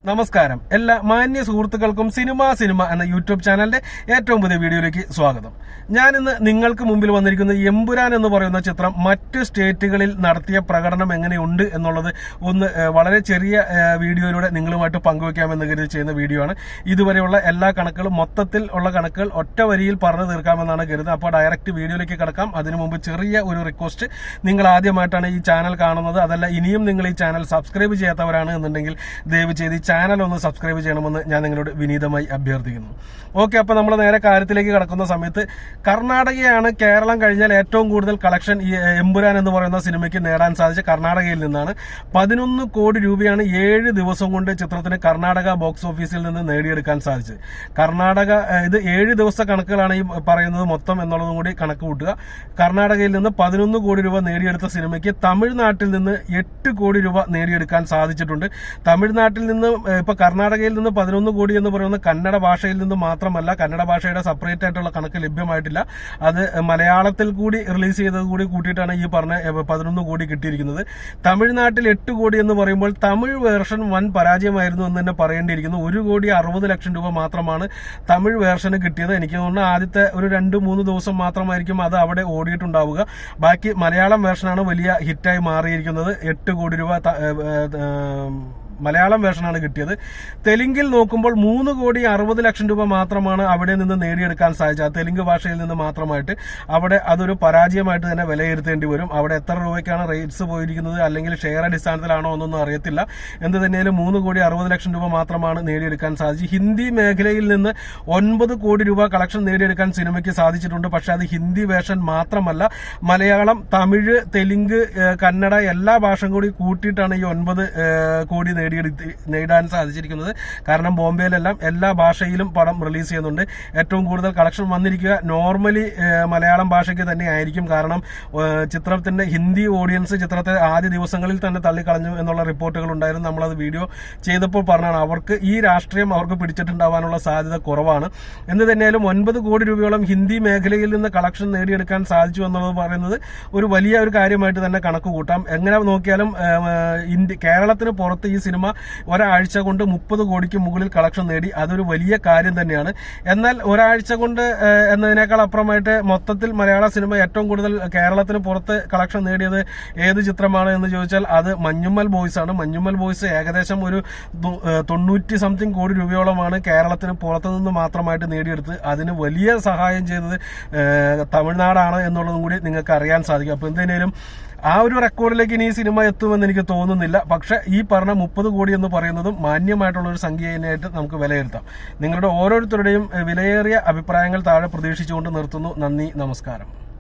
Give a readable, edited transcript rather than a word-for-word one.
നമസ്കാരം. എല്ലാ മാന്യ സുഹൃത്തുക്കൾക്കും സിനിമ എന്ന യൂട്യൂബ് ചാനലിന്റെ ഏറ്റവും പുതിയ വീഡിയോയിലേക്ക് സ്വാഗതം. ഞാനിന്ന് നിങ്ങൾക്ക് മുമ്പിൽ വന്നിരിക്കുന്ന എമ്പുരാൻ എന്ന് പറയുന്ന ചിത്രം മറ്റ് സ്റ്റേറ്റുകളിൽ നടത്തിയ പ്രകടനം എങ്ങനെയുണ്ട് എന്നുള്ളത് ഒന്ന് വളരെ ചെറിയ വീഡിയോയിലൂടെ നിങ്ങളുമായിട്ട് പങ്കുവയ്ക്കാമെന്ന് കരുതി ചെയ്യുന്ന വീഡിയോ ആണ്. ഇതുവരെയുള്ള എല്ലാ കണക്കുകളും മൊത്തത്തിൽ ഉള്ള കണക്കുകൾ ഒറ്റ വരിയിൽ പറഞ്ഞു തീർക്കാമെന്നാണ് കരുതുന്നത്. അപ്പോൾ ഡയറക്റ്റ് വീഡിയോയിലേക്ക് കടക്കാം. അതിനു മുമ്പ് ചെറിയ ഒരു റിക്വസ്റ്റ്, നിങ്ങൾ ആദ്യമായിട്ടാണ് ഈ ചാനൽ കാണുന്നത്, അതല്ല ഇനിയും നിങ്ങൾ ഈ ചാനൽ സബ്സ്ക്രൈബ് ചെയ്യാത്തവരാണ് എന്നുണ്ടെങ്കിൽ ദയവ് ചെയ്ത് ചാനൽ ഒന്ന് സബ്സ്ക്രൈബ് ചെയ്യണമെന്ന് ഞാൻ നിങ്ങളോട് വിനീതമായി അഭ്യർത്ഥിക്കുന്നു. ഓക്കെ, അപ്പോൾ നമ്മൾ നേരെ കാര്യത്തിലേക്ക് കടക്കുന്ന സമയത്ത് കർണാടകയാണ് കേരളം കഴിഞ്ഞാൽ ഏറ്റവും കൂടുതൽ കളക്ഷൻ ഈ എമ്പുരാൻ എന്ന് പറയുന്ന സിനിമയ്ക്ക് നേടാൻ സാധിച്ച കർണാടകയിൽ നിന്നാണ്. 11 കോടി രൂപയാണ് 7 ദിവസം കൊണ്ട് ചിത്രത്തിന് കർണാടക ബോക്സ് ഓഫീസിൽ നിന്ന് നേടിയെടുക്കാൻ സാധിച്ചത്. കർണാടക ഇത് 7 ദിവസത്തെ കണക്കുകളാണ് ഈ പറയുന്നത് മൊത്തം എന്നുള്ളതും കൂടി കണക്ക് കൂട്ടുക. കർണാടകയിൽ നിന്ന് 11 കോടി രൂപ നേടിയെടുത്ത സിനിമയ്ക്ക് തമിഴ്നാട്ടിൽ നിന്ന് 8 കോടി രൂപ നേടിയെടുക്കാൻ സാധിച്ചിട്ടുണ്ട്. തമിഴ്നാട്ടിൽ നിന്ന് ഇപ്പൊ കർണാടകയിൽ നിന്ന് 11 കോടി എന്ന് പറയുന്നത് കന്നഡ ഭാഷയിൽ നിന്ന് മാത്രമല്ല, കന്നഡ ഭാഷയുടെ സെപ്പറേറ്റ് ആയിട്ടുള്ള കണക്ക് ലഭ്യമായിട്ടില്ല. അത് മലയാളത്തിൽ കൂടി റിലീസ് ചെയ്തത് കൂടി കൂട്ടിയിട്ടാണ് ഈ പറഞ്ഞ 11 കോടി കിട്ടിയിരിക്കുന്നത്. തമിഴ്നാട്ടിൽ 8 കോടി എന്ന് പറയുമ്പോൾ തമിഴ് വേർഷൻ വൻ പരാജയമായിരുന്നു എന്ന് തന്നെ പറയേണ്ടിയിരിക്കുന്നു. 1,60,00,000 രൂപ മാത്രമാണ് തമിഴ് വേർഷന് കിട്ടിയത്. എനിക്ക് തോന്നുന്നു ആദ്യത്തെ ഒരു 2-3 ദിവസം മാത്രമായിരിക്കും അത് അവിടെ ഓടിയിട്ടുണ്ടാവുക. ബാക്കി മലയാളം വേർഷനാണ് വലിയ ഹിറ്റായി മാറിയിരിക്കുന്നത്. 8 കോടി രൂപ മലയാളം വേർഷനാണ് കിട്ടിയത്. തെലുങ്കിൽ നോക്കുമ്പോൾ 3,60,00,000 രൂപ മാത്രമാണ് അവിടെ നിന്ന് നേടിയെടുക്കാൻ സാധിച്ചത്. തെലുങ്ക് ഭാഷയിൽ നിന്ന് മാത്രമായിട്ട് അവിടെ അതൊരു പരാജയമായിട്ട് തന്നെ വിലയിരുത്തേണ്ടി വരും. അവിടെ എത്ര രൂപയ്ക്കാണ് റേറ്റ്സ് പോയിരിക്കുന്നത്, അല്ലെങ്കിൽ ഷെയർ അടിസ്ഥാനത്തിലാണോ എന്നൊന്നും അറിയത്തില്ല. എന്ത് തന്നെയാലും 3,60,00,000 രൂപ മാത്രമാണ് നേടിയെടുക്കാൻ സാധിച്ചത്. ഹിന്ദി മേഖലയിൽ നിന്ന് 9 കോടി രൂപ കളക്ഷൻ നേടിയെടുക്കാൻ സിനിമയ്ക്ക് സാധിച്ചിട്ടുണ്ട്. പക്ഷെ അത് ഹിന്ദി വേർഷൻ മാത്രമല്ല, മലയാളം, തമിഴ്, തെലുങ്ക്, കന്നഡ എല്ലാ ഭാഷയും കൂടി കൂട്ടിയിട്ടാണ് ഈ 9 കോടി നേടാൻ സാധിച്ചിരിക്കുന്നത്. കാരണം ബോംബെയിലെല്ലാം എല്ലാ ഭാഷയിലും പടം റിലീസ് ചെയ്യുന്നുണ്ട്. ഏറ്റവും കൂടുതൽ കളക്ഷൻ വന്നിരിക്കുക നോർമലി മലയാളം ഭാഷയ്ക്ക് തന്നെ ആയിരിക്കും. കാരണം ചിത്രത്തിന്റെ ഹിന്ദി ഓഡിയൻസ് ചിത്രത്തെ ആദ്യ ദിവസങ്ങളിൽ തന്നെ തള്ളിക്കളഞ്ഞു എന്നുള്ള റിപ്പോർട്ടുകൾ ഉണ്ടായിരുന്നു. നമ്മളത് വീഡിയോ ചെയ്തപ്പോൾ പറഞ്ഞാണ് അവർക്ക് ഈ രാഷ്ട്രീയം അവർക്ക് പിടിച്ചിട്ടുണ്ടാവാനുള്ള സാധ്യത കുറവാണ്. എന്ന് തന്നെയാലും 9 കോടി രൂപയോളം ഹിന്ദി മേഖലയിൽ നിന്ന് കളക്ഷൻ നേടിയെടുക്കാൻ സാധിച്ചു എന്നുള്ളത് പറയുന്നത് ഒരു വലിയ ഒരു കാര്യമായിട്ട് തന്നെ കണക്ക് കൂട്ടാം. എങ്ങനെ നോക്കിയാലും കേരളത്തിന് പുറത്ത് ഈ സിനിമ ഒരാഴ്ച കൊണ്ട് 30 കോടിക്ക് മുകളിൽ കളക്ഷൻ നേടി. അതൊരു വലിയ കാര്യം തന്നെയാണ്. എന്നാൽ ഒരാഴ്ച കൊണ്ട് എന്നതിനേക്കാൾ അപ്പുറമായിട്ട് മൊത്തത്തിൽ മലയാള സിനിമ ഏറ്റവും കൂടുതൽ കേരളത്തിന് പുറത്ത് കളക്ഷൻ നേടിയത് ഏത് ചിത്രമാണ് എന്ന് ചോദിച്ചാൽ അത് മഞ്ഞുമ്മൽ ബോയ്സ് ആണ്. മഞ്ഞുമ്മൽ ബോയ്സ് ഏകദേശം ഒരു 90 കോടി രൂപയോളമാണ് കേരളത്തിന് പുറത്തു നിന്ന് മാത്രമായിട്ട് നേടിയെടുത്തത്. അതിന് വലിയ സഹായം ചെയ്തത് തമിഴ്നാടാണ് എന്നുള്ളതും കൂടി നിങ്ങൾക്ക് അറിയാൻ സാധിക്കും. അപ്പൊ എന്തിനേലും ആ ഒരു റെക്കോർഡിലേക്ക് ഇനി ഈ സിനിമ എത്തുമെന്ന് എനിക്ക് തോന്നുന്നില്ല. പക്ഷെ ഈ പറഞ്ഞ 30 കോടി എന്ന് പറയുന്നതും മാന്യമായിട്ടുള്ള ഒരു സംഖ്യയായിട്ട് നമുക്ക് വിലയിരുത്താം. നിങ്ങളുടെ ഓരോരുത്തരുടെയും വിലയേറിയ അഭിപ്രായങ്ങൾ താഴെ പ്രതീക്ഷിച്ചുകൊണ്ട് നിർത്തുന്നു. നന്ദി, നമസ്കാരം.